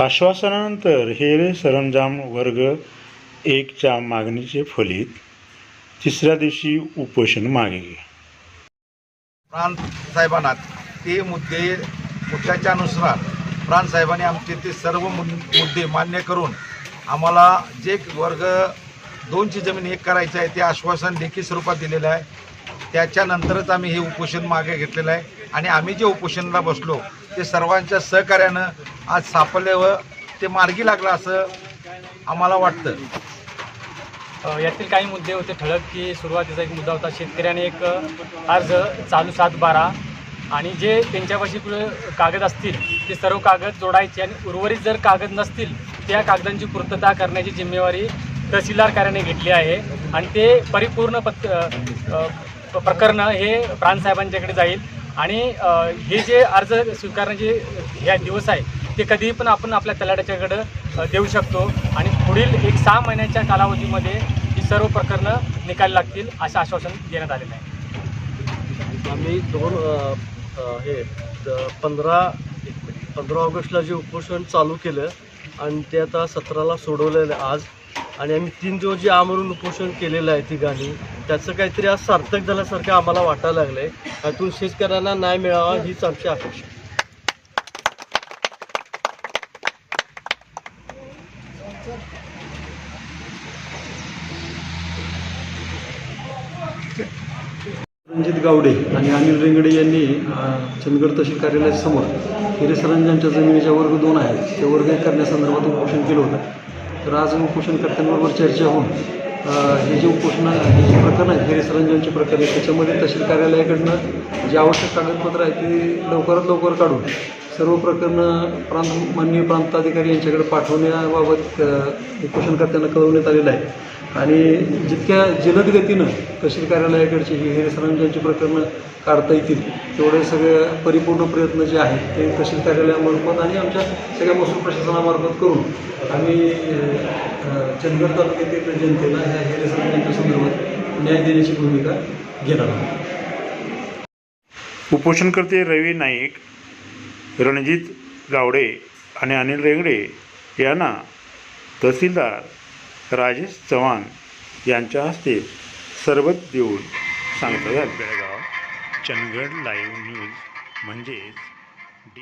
आश्वासनानंतर हे सरंजाम वर्ग 1च्या मागणीचे फलित. तिसऱ्या दिवशी उपोषण मागे. प्रांत साहेबांना ते मुद्द्याच्यानुसार प्रांत साहेबांनी आमचे ते सर्व मुद्दे मान्य करून आम्हाला जे वर्ग 2ची जमीन 1 करायचं आहे ते आश्वासन लेखी स्वरूपात दिलेलं आहे. त्याच्यानंतरच आम्ही हे उपोषण मागे घेतलेलं आहे आणि आम्ही जे उपोषणाला बसलो ते सर्वांच्या सहकार्यानं आज सापडले व ते मार्गी लागलं असं आम्हाला वाटतं. यातील काही मुद्दे होते ठळक, की सुरुवातीचा एक मुद्दा होता, शेतकऱ्याने एक अर्ज चालू 7/12 आणि जे त्यांच्यापाशी कागद असतील ते सर्व कागद जोडायचे आणि उर्वरित जर कागद नसतील त्या कागदांची पूर्तता करण्याची जिम्मेवारी तहसीलदार कार्याने घेतली आहे आणि ते परिपूर्ण प्रकरण हे प्रांतसाहेबांच्याकडे जाईल आणि हे जे अर्ज स्वीकारण्याचे ह्या दिवस आहे ते कधीही पण आपण आपल्या तलाठ्याच्याकडं देऊ शकतो आणि पुढील 6 महिन्याच्या कालावधीमध्ये ही सर्व प्रकरणं निकाली लागतील असं आश्वासन देण्यात आलेलं आहे. आम्ही 15 ऑगस्टला जे उपोषण चालू केलं आणि ते आता 17ला सोडवलेलं आहे आज, आणि आम्ही 3 दिवस जे आमरून उपोषण केलेलं आहे ठिकाणी त्याचं काहीतरी आज सार्थक झाल्यासारखं आम्हाला वाटायला लागलं आहे. त्यातून शेतकऱ्यांना न्याय मिळावा हीच आमची अपेक्षा. रणजित गावडे आणि अनिल रेंगडे यांनी चंदगड तहसील कार्यालयासमोर हिरे सरंजामच्या जमिनीच्या वर्ग 2 आहेत ते वर्ग 1 करण्यासंदर्भात उपोषण केलं होतं. तर आज उपोषणकर्त्यांबरोबर चर्चा होऊन हे जे प्रकरण आहेत हिरे सरंजामचे प्रकरण आहेत त्याच्यामध्ये तहसील कार्यालयाकडनं जे आवश्यक कागदपत्र आहेत ते लवकरात लवकर काढून सर्व प्रकरणं माननीय प्रांताधिकारी यांच्याकडे पाठवण्याबाबत उपोषणकर्त्यांना कळवण्यात आलेलं आहे आणि जितक्या जलद गतीनं तहसील कार्यालयाकडची ही हिरे सरंजामची प्रकरणं काढता येतील तेवढे सगळे परिपूर्ण प्रयत्न जे आहेत ते तहसील कार्यालयामार्फत आणि आमच्या सगळ्या महसूल प्रशासनामार्फत करून आम्ही चंदगड तालुक्यातील जनतेला ह्या हिरे सरंजामच्या संदर्भात न्याय देण्याची भूमिका घेणार आहोत. उपोषणकर्ते रवी नाईक, रणजित गावडे आणि अनिल रेंगडे यांना तहसीलदार राजेश चव्हाण यांच्या हस्ते सरबत देऊन सांगतात. बेळगाव चंदगड लाईव्ह न्यूज म्हणजेच D